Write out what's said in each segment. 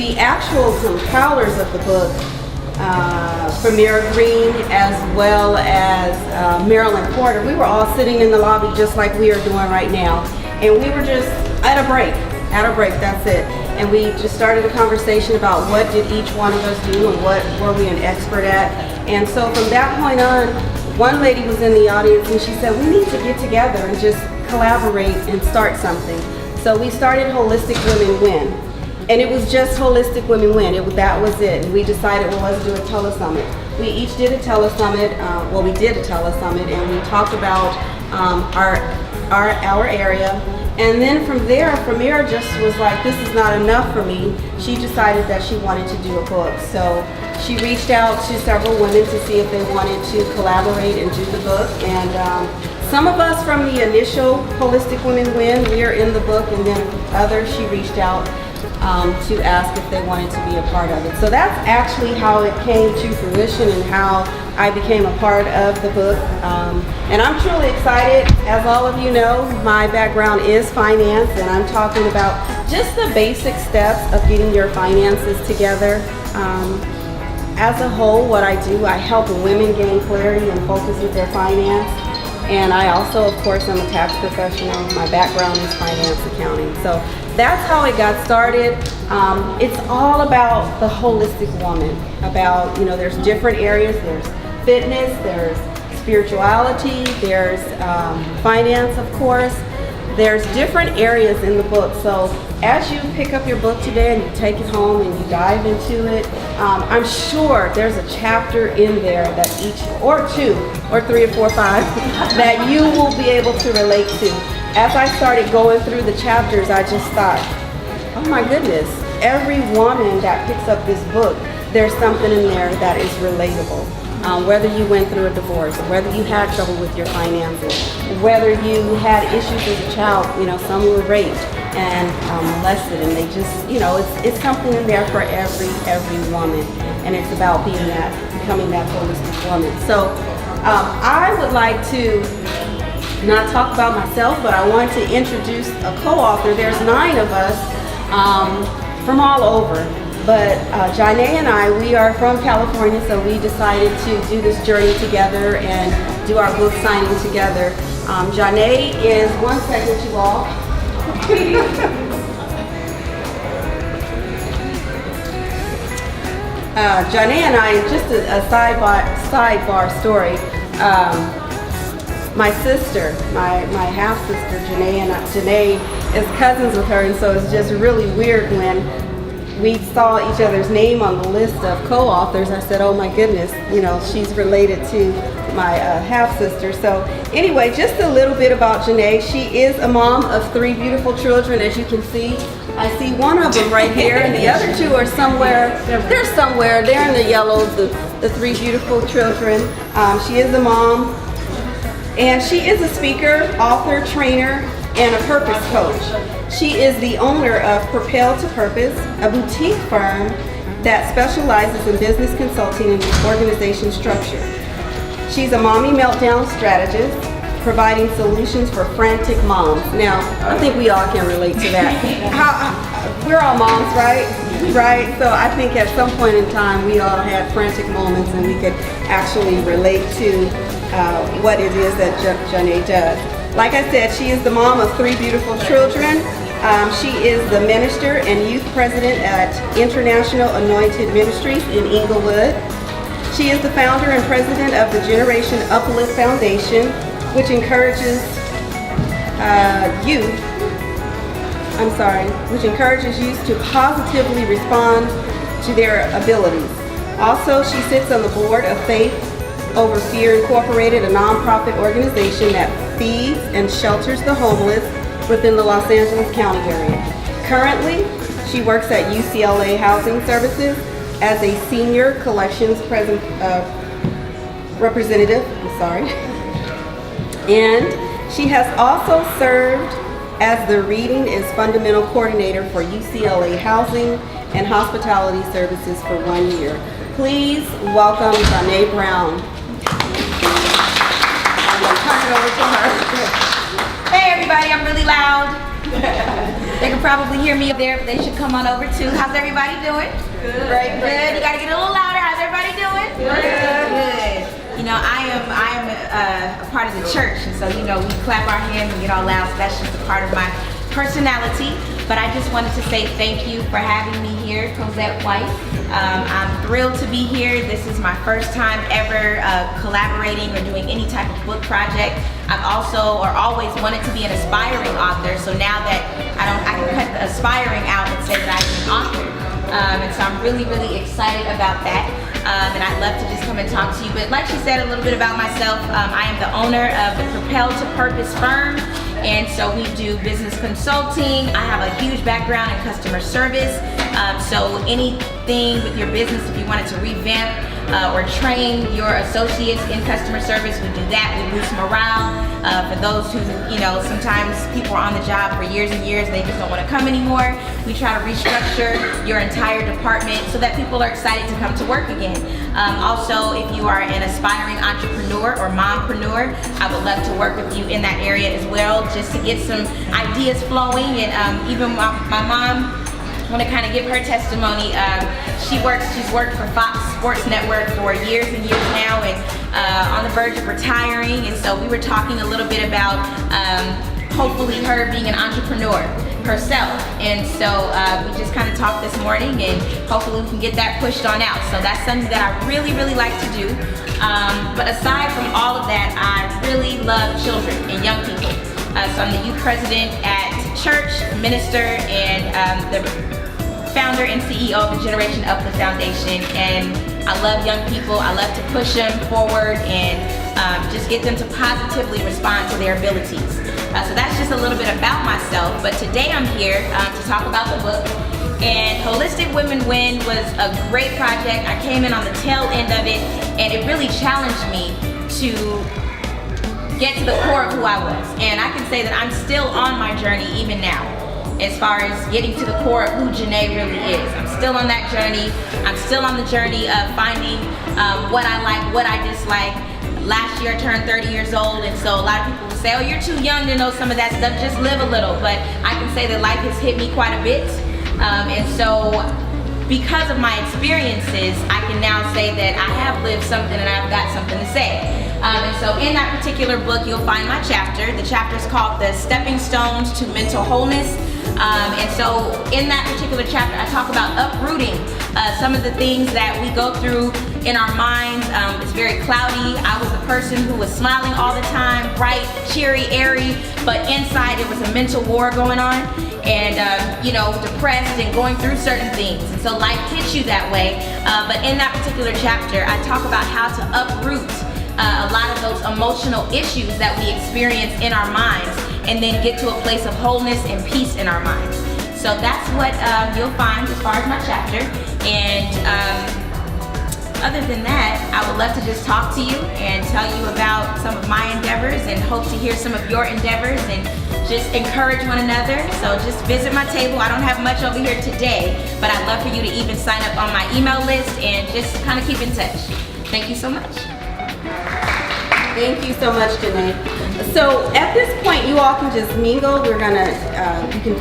The actual compilers of the book, Premier Green as well as Marilyn Porter, we were all sitting in the lobby just like we are doing right now. And we were just at a break, that's it. And we just started a conversation about what did each one of us do and what were we an expert at. And so from that point on, one lady was in the audience and she said, we need to get together and just collaborate and start something. So we started Holistic Women Win. And it was just Holistic Women Win. That was it. And we decided, well, let's do a telesummit. We each did a telesummit. We did a telesummit, and we talked about our area. And then from there, Premier just was like, this is not enough for me. She decided that she wanted to do a book. So she reached out to several women to see if they wanted to collaborate and do the book. And some of us from the initial Holistic Women Win, we are in the book, and then others she reached out to ask if they wanted to be a part of it. So that's actually how it came to fruition and how I became a part of the book. And I'm truly excited. As all of you know, my background is finance, and I'm talking about just the basic steps of getting your finances together. As a whole, what I do, I help women gain clarity and focus with their finance. And I also, of course, am a tax professional. My background is finance accounting. So that's how it got started. It's all about the holistic woman. About, there's different areas. There's fitness, there's spirituality, there's finance, of course. There's different areas in the book. So as you pick up your book today and you take it home and you dive into it, I'm sure there's a chapter in there that each, or two, or three, or four, five, that you will be able to relate to. As I started going through the chapters, I just thought, oh my goodness, every woman that picks up this book, there's something in there that is relatable. Whether you went through a divorce, whether you had trouble with your finances, whether you had issues as a child, some were raped and molested, and they just, it's something in there for every woman, and it's about becoming that holistic woman. So I would like to not talk about myself, but I want to introduce a co-author. There's 9 of us from all over. But Janae and I, we are from California, so we decided to do this journey together and do our book signing together. Janae is, one second you all. Janae and I, just a sidebar story. My sister, my half-sister, Janae is cousins with her, and so it's just really weird when we saw each other's name on the list of co-authors. I said, oh my goodness, she's related to my half-sister. So anyway, just a little bit about Janae. She is a mom of 3 beautiful children, as you can see. I see one of them right here, and the other 2 are somewhere. They're in the yellow, the 3 beautiful children. She is a mom, and she is a speaker, author, trainer, and a purpose coach. She is the owner of Propel to Purpose, a boutique firm that specializes in business consulting and organization structure. She's a mommy meltdown strategist, providing solutions for frantic moms. Now, I think we all can relate to that. We're all moms, right? Right? So I think at some point in time, we all had frantic moments, and we could actually relate to what it is that Janae does. Like I said, she is the mom of 3 beautiful children. She is the minister and youth president at International Anointed Ministries in Inglewood. She is the founder and president of the Generation Uplift Foundation, which encourages youth to positively respond to their abilities. Also, she sits on the board of Faith Over Fear Incorporated, a nonprofit organization that feeds and shelters the homeless within the Los Angeles County area. Currently, she works at UCLA Housing Services as a senior collections representative. And she has also served as the Reading is Fundamental Coordinator for UCLA Housing and Hospitality Services for 1 year. Please welcome Janae Brown. I'm going to turn it over to her. Hey everybody, I'm really loud. They can probably hear me up there, but they should come on over too. How's everybody doing? Good. Right, good. You gotta get a little louder. How's everybody doing? Good. You know, I am a part of the church, and so, you know, we clap our hands and get all loud, so that's just a part of my personality. But I just wanted to say thank you for having me here, Cosette White. I'm thrilled to be here. This is my first time ever collaborating or doing any type of book project. I've also, or always wanted to be an aspiring author, so now that I can cut the aspiring out and say that I'm an author. And so I'm really, really excited about that. And I'd love to just come and talk to you. But like she said, a little bit about myself. I am the owner of the Propel to Purpose firm. And so we do business consulting. I have a huge background in customer service. So anything with your business, if you wanted to revamp or train your associates in customer service, we do that. We boost morale. For those who, you know, sometimes people are on the job for years and years, they just don't want to come anymore. We try to restructure your entire department so that people are excited to come to work again. Also, if you are an aspiring entrepreneur or mompreneur, I would love to work with you in that area as well, just to get some ideas flowing. And even my mom, I want to kind of give her testimony. She's worked for Fox Sports Network for years and years now, and on the verge of retiring. And so we were talking a little bit about hopefully her being an entrepreneur herself. And so we just kind of talked this morning, and hopefully we can get that pushed on out. So that's something that I really, really like to do. But aside from all of that, I really love children and young people. So I'm the youth president at church, minister, and the founder and CEO of the Generation Uplift Foundation. And I love young people. I love to push them forward and just get them to positively respond to their abilities. So that's just a little bit about myself. But today I'm here to talk about the book. And Holistic Women Win was a great project. I came in on the tail end of it, and it really challenged me to get to the core of who I was. And I can say that I'm still on my journey even now, as far as getting to the core of who Janae really is. I'm still on that journey. I'm still on the journey of finding what I like, what I dislike. Last year I turned 30 years old, and so a lot of people will say, oh, you're too young to know some of that stuff, just live a little. But I can say that life has hit me quite a bit. And so because of my experiences, I can now say that I have lived something and I've got something to say. And so in that particular book, you'll find my chapter. The chapter is called The Stepping Stones to Mental Wholeness. And so in that particular chapter, I talk about uprooting some of the things that we go through in our minds. It's very cloudy. I was a person who was smiling all the time, bright, cheery, airy, but inside it was a mental war going on, and you know, depressed and going through certain things. And so life hits you that way. But in that particular chapter, I talk about how to uproot a lot of those emotional issues that we experience in our minds, and then get to a place of wholeness and peace in our minds. So that's what you'll find as far as my chapter. And other than that, I would love to just talk to you and tell you about some of my endeavors, and hope to hear some of your endeavors, and just encourage one another. So just visit my table. I don't have much over here today, but I'd love for you to even sign up on my email list and just kind of keep in touch. Thank you so much. Thank you so much, Janae. So at this point, you all can just mingle. We're gonna, you can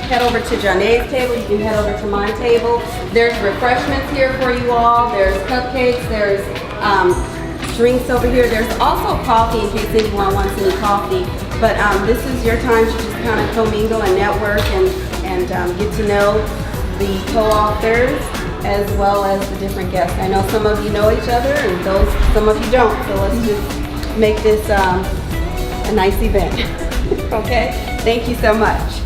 head over to Janae's table, you can head over to my table. There's refreshments here for you all. There's cupcakes, there's drinks over here. There's also coffee in case anyone wants any coffee. But this is your time to just kind of commingle and network and get to know the co-authors as well as the different guests. I know some of you know each other, and some of you don't. So let's just make this a nice event. Okay? Thank you so much.